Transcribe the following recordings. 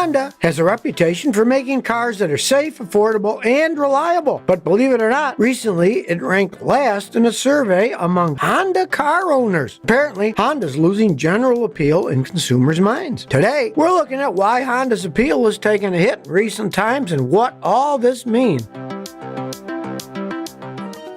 Honda has a reputation for making cars that are safe, affordable, and reliable. But believe it or not, recently it ranked last in a survey among Honda car owners. Apparently, Honda's losing general appeal in consumers' minds. Today, we're looking at why Honda's appeal has taken a hit in recent times and what all this means.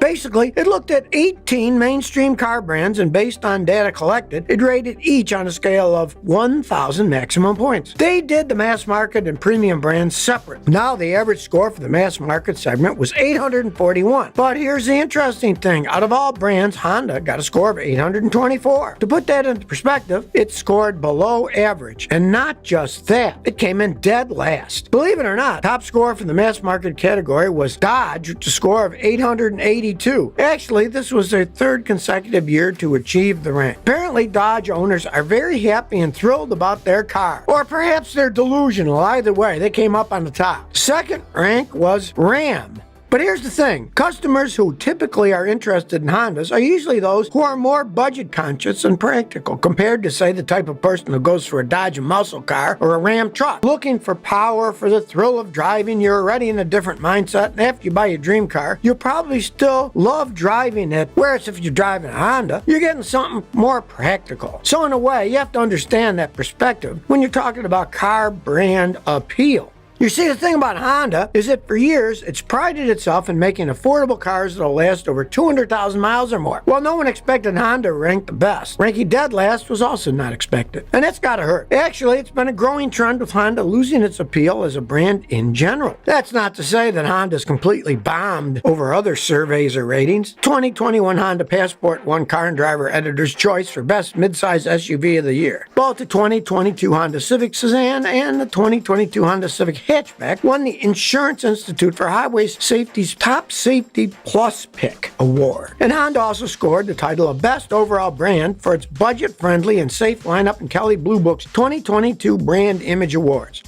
Basically, it looked at 18 mainstream car brands, and based on data collected, it rated each on a scale of 1,000 maximum points. They did the mass market and premium brands separate. Now, the average score for the mass market segment was 841. But here's the interesting thing. Out of all brands, Honda got a score of 824. To put that into perspective, it scored below average. And not just that, it came in dead last. Believe it or not, top score for the mass market category was Dodge, with a score of 882. Actually, this was their third consecutive year to achieve the rank. Apparently, Dodge owners are very happy and thrilled about their car. Or perhaps they're delusional. Either way, they came up on the top. Second rank was Ram. But here's the thing. Customers who typically are interested in Hondas are usually those who are more budget conscious and practical compared to, say, the type of person who goes for a Dodge muscle car or a Ram truck. Looking for power, for the thrill of driving, you're already in a different mindset, and after you buy your dream car, you'll probably still love driving it, whereas if you're driving a Honda, you're getting something more practical. So in a way, you have to understand that perspective when you're talking about car brand appeal. You see, the thing about Honda is that for years, it's prided itself in making affordable cars that'll last over 200,000 miles or more. Well, no one expected Honda to rank the best. Ranking dead last was also not expected, and that's gotta hurt. Actually, it's been a growing trend with Honda losing its appeal as a brand in general. That's not to say that Honda's completely bombed over other surveys or ratings. 2021 Honda Passport won Car and Driver Editor's Choice for Best Midsize SUV of the Year. Both the 2022 Honda Civic Sedan and the 2022 Honda Civic Hatchback won the Insurance Institute for Highway Safety's Top Safety Plus Pick Award. And Honda also scored the title of Best Overall Brand for its budget-friendly and safe lineup in Kelley Blue Book's 2022 Brand Image Awards.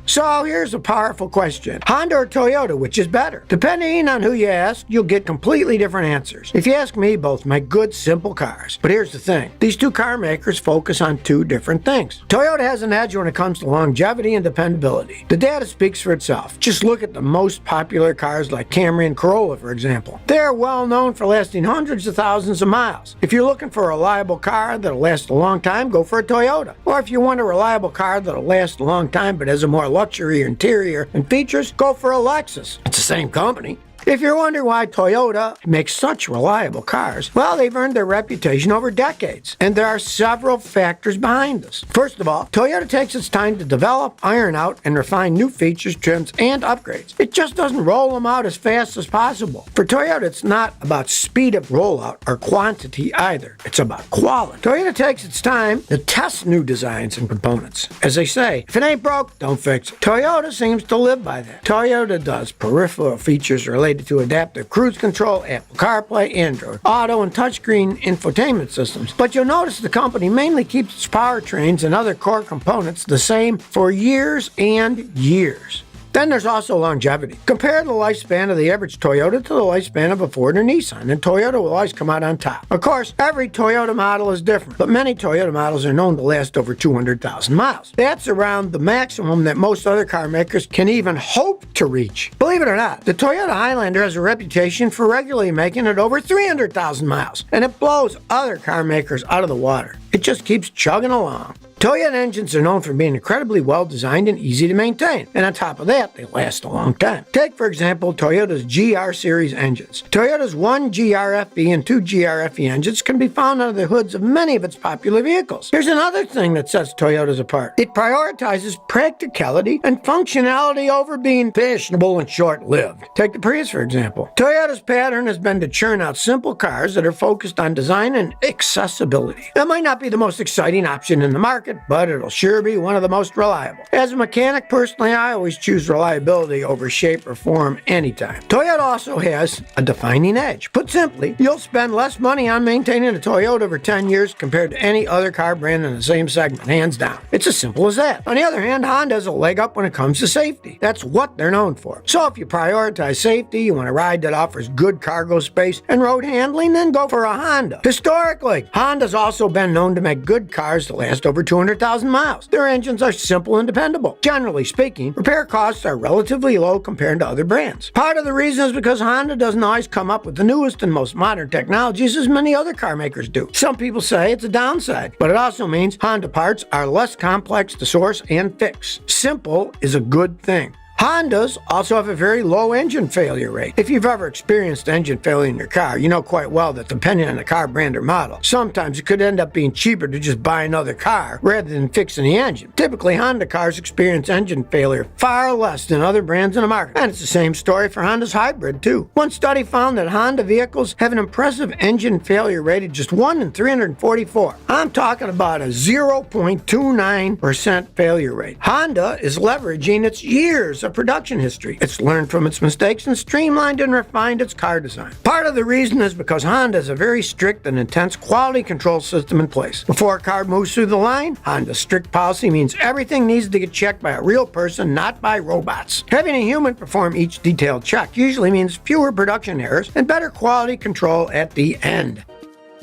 So here's a powerful question. Honda or Toyota, which is better? Depending on who you ask, you'll get completely different answers. If you ask me, both make good, simple cars. But here's the thing. These two car makers focus on two different things. Toyota has an edge when it comes to longevity and dependability. The data speaks for itself. Just look at the most popular cars like Camry and Corolla, for example. They're well known for lasting hundreds of thousands of miles. If you're looking for a reliable car that'll last a long time, go for a Toyota. Or if you want a reliable car that'll last a long time but has a more luxury interior and features, go for a Lexus. It's the same company. If you're wondering why Toyota makes such reliable cars, well, they've earned their reputation over decades, and there are several factors behind this. First of all, Toyota takes its time to develop, iron out, and refine new features, trims, and upgrades. It just doesn't roll them out as fast as possible. For Toyota, it's not about speed of rollout or quantity either. It's about quality. Toyota takes its time to test new designs and components. As they say, if it ain't broke, don't fix it. Toyota seems to live by that. Toyota does peripheral features related to adaptive cruise control, Apple CarPlay, Android Auto, and touchscreen infotainment systems. But you'll notice the company mainly keeps its powertrains and other core components the same for years and years. Then there's also longevity. Compare the lifespan of the average Toyota to the lifespan of a Ford or Nissan, and Toyota will always come out on top. Of course, every Toyota model is different, but many Toyota models are known to last over 200,000 miles. That's around the maximum that most other car makers can even hope to reach. Believe it or not, the Toyota Highlander has a reputation for regularly making it over 300,000 miles, and it blows other car makers out of the water. It just keeps chugging along. Toyota engines are known for being incredibly well designed and easy to maintain, and on top of that, they last a long time. Take, for example, Toyota's GR Series engines. Toyota's 1 GRFE and 2 GRFE engines can be found under the hoods of many of its popular vehicles. Here's another thing that sets Toyotas apart. It prioritizes practicality and functionality over being fashionable and short-lived. Take the Prius, for example. Toyota's pattern has been to churn out simple cars that are focused on design and accessibility. That might not be the most exciting option in the market, but it'll sure be one of the most reliable. As a mechanic, personally, I always choose reliability over shape or form anytime. Toyota also has a defining edge. Put simply, you'll spend less money on maintaining a Toyota over 10 years compared to any other car brand in the same segment, hands down. It's as simple as that. On the other hand, Honda has a leg up when it comes to safety. That's what they're known for. So if you prioritize safety, you want a ride that offers good cargo space and road handling, then go for a Honda. Historically, Honda's also been known to make good cars that last over 200 200,000 miles. Their engines are simple and dependable. Generally speaking, repair costs are relatively low compared to other brands. Part of the reason is because Honda doesn't always come up with the newest and most modern technologies as many other car makers do. Some people say it's a downside, but it also means Honda parts are less complex to source and fix. Simple is a good thing. Hondas also have a very low engine failure rate. If you've ever experienced engine failure in your car, you know quite well that depending on the car brand or model, sometimes it could end up being cheaper to just buy another car rather than fixing the engine. Typically, Honda cars experience engine failure far less than other brands in the market. And it's the same story for Honda's hybrid, too. One study found that Honda vehicles have an impressive engine failure rate of just 1 in 344. I'm talking about a 0.29% failure rate. Honda is leveraging its years of production history. It's learned from its mistakes and streamlined and refined its car design. Part of the reason is because Honda has a very strict and intense quality control system in place. Before a car moves through the line, Honda's strict policy means everything needs to get checked by a real person, not by robots. Having a human perform each detailed check usually means fewer production errors and better quality control at the end.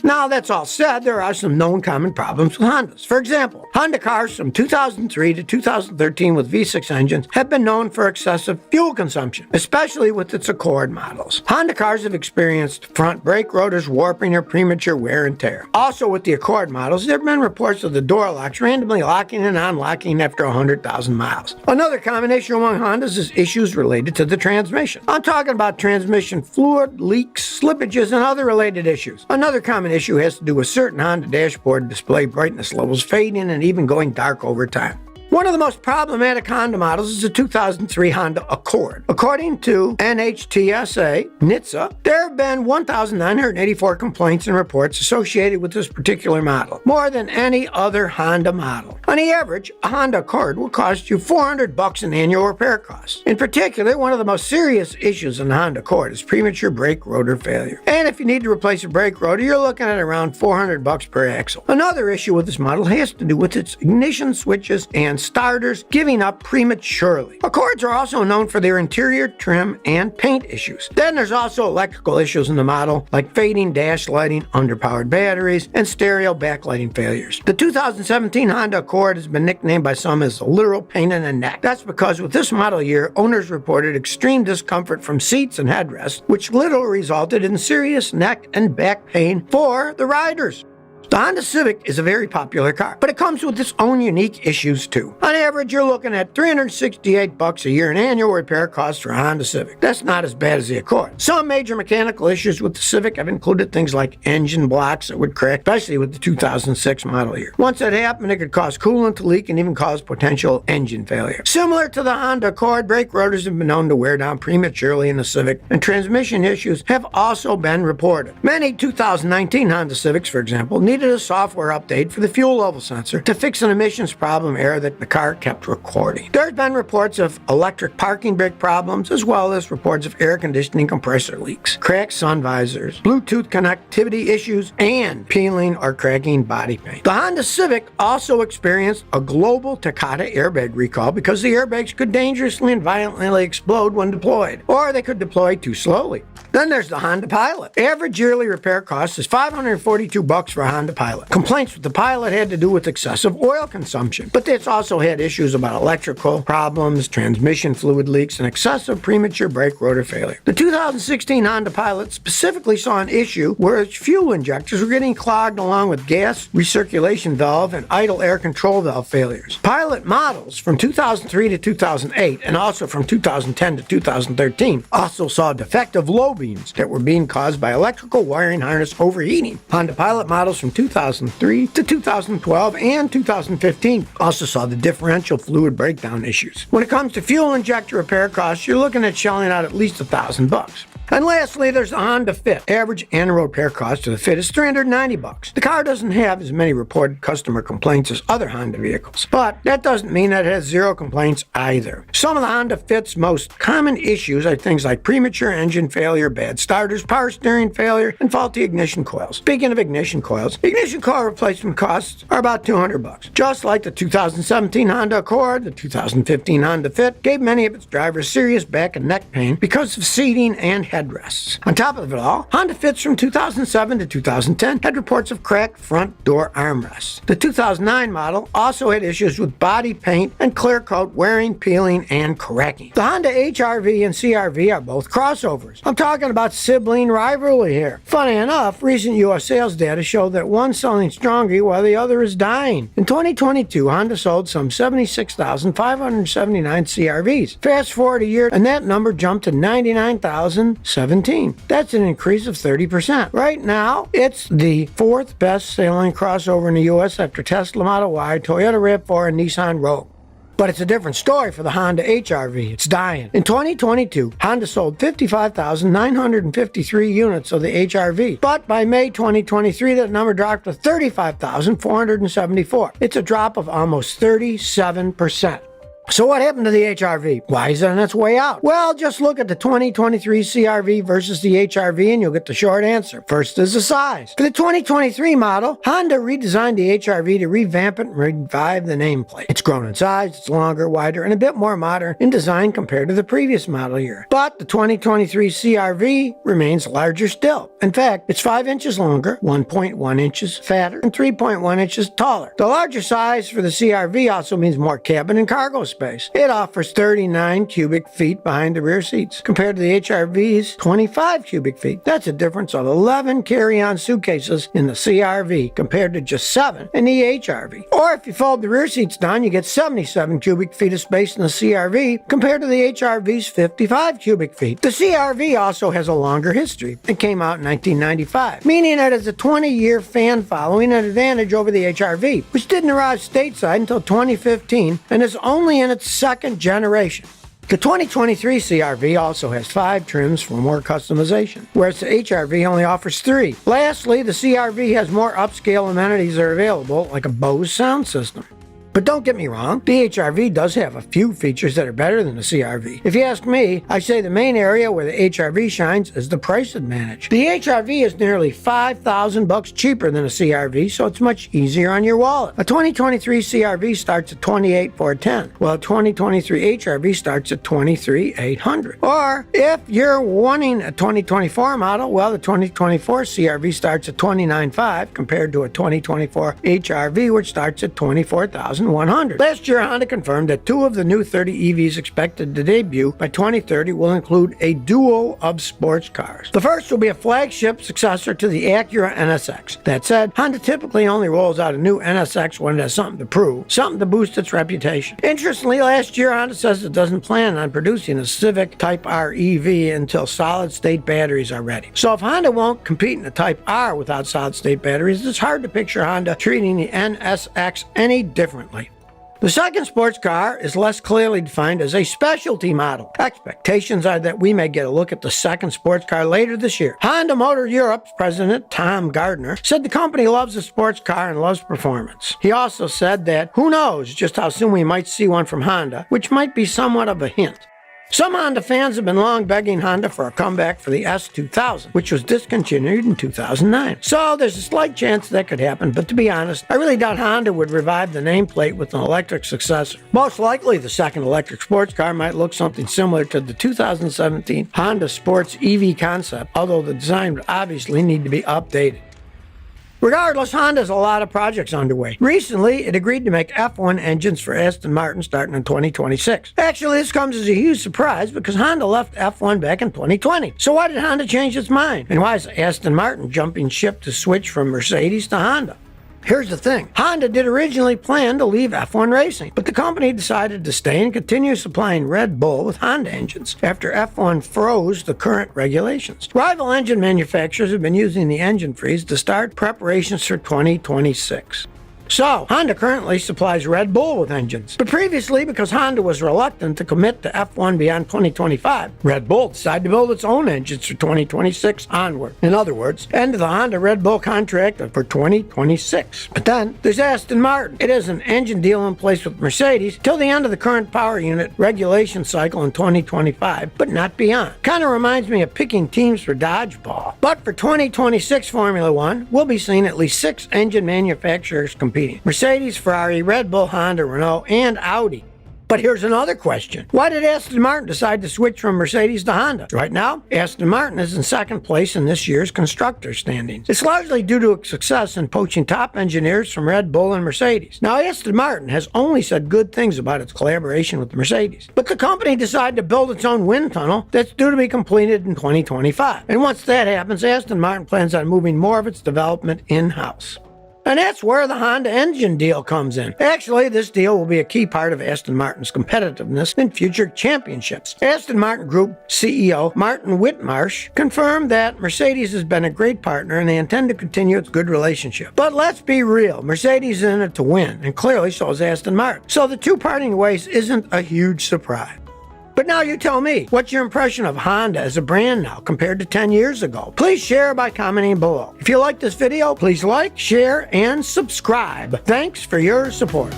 Now, that's all said, there are some known common problems with Hondas. For example, Honda cars from 2003 to 2013 with V6 engines have been known for excessive fuel consumption, especially with its Accord models. Honda cars have experienced front brake rotors warping or premature wear and tear. Also, with the Accord models, there have been reports of the door locks randomly locking and unlocking after 100,000 miles. Another common issue among Hondas is issues related to the transmission. I'm talking about transmission fluid, leaks, slippages, and other related issues. Another common issue has to do with certain Honda dashboard display brightness levels fading and even going dark over time. One of the most problematic Honda models is the 2003 Honda Accord. According to NHTSA, there have been 1,984 complaints and reports associated with this particular model, more than any other Honda model. On the average, a Honda Accord will cost you $400 in annual repair costs. In particular, one of the most serious issues in the Honda Accord is premature brake rotor failure. And if you need to replace a brake rotor, you're looking at around $400 per axle. Another issue with this model has to do with its ignition switches and starters giving up prematurely. Accords are also known for their interior trim and paint issues. Then there's also electrical issues in the model, like fading dash lighting, underpowered batteries, and stereo backlighting failures. The 2017 Honda Accord has been nicknamed by some as a literal pain in the neck. That's because with this model year, owners reported extreme discomfort from seats and headrests, which literally resulted in serious neck and back pain for the riders. The Honda Civic is a very popular car, but it comes with its own unique issues too. On average, you're looking at $368 a year in annual repair costs for a Honda Civic. That's not as bad as the Accord. Some major mechanical issues with the Civic have included things like engine blocks that would crack, especially with the 2006 model year. Once that happened, it could cause coolant to leak and even cause potential engine failure. Similar to the Honda Accord, brake rotors have been known to wear down prematurely in the Civic, and transmission issues have also been reported. Many 2019 Honda Civics, for example, needed a software update for the fuel level sensor to fix an emissions problem error that the car kept recording. There have been reports of electric parking brake problems, as well as reports of air conditioning compressor leaks, cracked sun visors, Bluetooth connectivity issues, and peeling or cracking body paint. The Honda Civic also experienced a global Takata airbag recall because the airbags could dangerously and violently explode when deployed, or they could deploy too slowly. Then there's the Honda Pilot. Average yearly repair cost is $542 for a Honda Pilot. Complaints with the Pilot had to do with excessive oil consumption, but it's also had issues about electrical problems, transmission fluid leaks, and excessive premature brake rotor failure. The 2016 Honda Pilot specifically saw an issue where its fuel injectors were getting clogged along with gas recirculation valve and idle air control valve failures. Pilot models from 2003 to 2008 and also from 2010 to 2013 also saw defective low beams that were being caused by electrical wiring harness overheating. Honda Pilot models from 2003 to 2012 and 2015 also saw the differential fluid breakdown issues. When it comes to fuel injector repair costs, you're looking at shelling out at least $1,000. And lastly, there's the Honda Fit. Average annual repair cost of the Fit is $390. The car doesn't have as many reported customer complaints as other Honda vehicles, but that doesn't mean that it has zero complaints either. Some of the Honda Fit's most common issues are things like premature engine failure, bad starters, power steering failure, and faulty ignition coils. Speaking of ignition coils, ignition coil replacement costs are about $200. Just like the 2017 Honda Accord, the 2015 Honda Fit gave many of its drivers serious back and neck pain because of seating and headrests. On top of it all, Honda Fits from 2007 to 2010 had reports of cracked front door armrests. The 2009 model also had issues with body paint and clear coat wearing, peeling, and cracking. The Honda HR-V and CR-V are both crossovers. I'm talking about sibling rivalry here. Funny enough, recent U.S. sales data show that one's selling strongly while the other is dying. In 2022, Honda sold some 76,579 CR-Vs. Fast forward a year, and that number jumped to 99,017. That's an increase of 30%. Right now, it's the fourth best-selling crossover in the U.S. after Tesla Model Y, Toyota RAV4, and Nissan Rogue. But it's a different story for the Honda HR-V. It's dying. In 2022, Honda sold 55,953 units of the HR-V. But by May 2023, that number dropped to 35,474. It's a drop of almost 37%. So what happened to the HR-V? Why is it on its way out? Well, just look at the 2023 CR-V versus the HR-V and you'll get the short answer. First is the size. For the 2023 model, Honda redesigned the HR-V to revamp it and revive the nameplate. It's grown in size, it's longer, wider, and a bit more modern in design compared to the previous model year. But the 2023 CR-V remains larger still. In fact, it's 5 inches longer, 1.1 inches fatter, and 3.1 inches taller. The larger size for the CR-V also means more cabin and cargo space. It offers 39 cubic feet behind the rear seats, compared to the HR-V's 25 cubic feet. That's a difference of 11 carry-on suitcases in the CR-V, compared to just 7 in the HR-V. Or if you fold the rear seats down, you get 77 cubic feet of space in the CR-V, compared to the HR-V's 55 cubic feet. The CR-V also has a longer history. It came out in 1995, meaning it has a 20-year fan following and advantage over the HR-V, which didn't arrive stateside until 2015 and is only in its second generation. The 2023 CR-V also has 5 trims for more customization, whereas the HR-V only offers 3. Lastly, the CR-V has more upscale amenities that are available, like a Bose sound system. But don't get me wrong, the HR-V does have a few features that are better than the CR-V. If you ask me, I say the main area where the HR-V shines is the price advantage. The HR-V is nearly $5,000 cheaper than a CR-V, so it's much easier on your wallet. A 2023 CR-V starts at $28,410, while a 2023 HR-V starts at $23,800. Or if you're wanting a 2024 model, well, the 2024 CR-V starts at $29,500 compared to a 2024 HR-V, which starts at $24,100. Last year, Honda confirmed that 2 of the new 30 EVs expected to debut by 2030 will include a duo of sports cars. The first will be a flagship successor to the Acura NSX. That said, Honda typically only rolls out a new NSX when it has something to prove, something to boost its reputation. Interestingly, last year, Honda says it doesn't plan on producing a Civic Type R EV until solid-state batteries are ready. So if Honda won't compete in the Type R without solid-state batteries, it's hard to picture Honda treating the NSX any differently. The second sports car is less clearly defined as a specialty model. Expectations are that we may get a look at the second sports car later this year. Honda Motor Europe's president, Tom Gardner, said the company loves a sports car and loves performance. He also said that who knows just how soon we might see one from Honda, which might be somewhat of a hint. Some Honda fans have been long begging Honda for a comeback for the S2000, which was discontinued in 2009. So there's a slight chance that could happen, but to be honest, I really doubt Honda would revive the nameplate with an electric successor. Most likely, the second electric sports car might look something similar to the 2017 Honda Sports EV concept, although the design would obviously need to be updated. Regardless, Honda has a lot of projects underway. Recently, it agreed to make F1 engines for Aston Martin starting in 2026. Actually, this comes as a huge surprise because Honda left F1 back in 2020. So why did Honda change its mind? And why is Aston Martin jumping ship to switch from Mercedes to Honda? Here's the thing. Honda did originally plan to leave F1 racing, but the company decided to stay and continue supplying Red Bull with Honda engines after F1 froze the current regulations. Rival engine manufacturers have been using the engine freeze to start preparations for 2026. So, Honda currently supplies Red Bull with engines. But previously, because Honda was reluctant to commit to F1 beyond 2025, Red Bull decided to build its own engines for 2026 onward. In other words, end of the Honda Red Bull contract for 2026. But then, there's Aston Martin. It has an engine deal in place with Mercedes till the end of the current power unit regulation cycle in 2025, but not beyond. Kind of reminds me of picking teams for dodgeball. But for 2026 Formula One, we'll be seeing at least 6 engine manufacturers competing. Mercedes, Ferrari, Red Bull, Honda, Renault, and Audi. But here's another question. Why did Aston Martin decide to switch from Mercedes to Honda? Right now, Aston Martin is in second place in this year's constructors standings. It's largely due to its success in poaching top engineers from Red Bull and Mercedes. Now, Aston Martin has only said good things about its collaboration with Mercedes, but the company decided to build its own wind tunnel that's due to be completed in 2025. And once that happens, Aston Martin plans on moving more of its development in-house. And that's where the Honda engine deal comes in. Actually, this deal will be a key part of Aston Martin's competitiveness in future championships. Aston Martin Group CEO Martin Whitmarsh confirmed that Mercedes has been a great partner and they intend to continue its good relationship. But let's be real, Mercedes is in it to win, and clearly so is Aston Martin. So the two parting ways isn't a huge surprise. But now you tell me, what's your impression of Honda as a brand now compared to 10 years ago? Please share by commenting below. If you like this video, please like, share, and subscribe. Thanks for your support.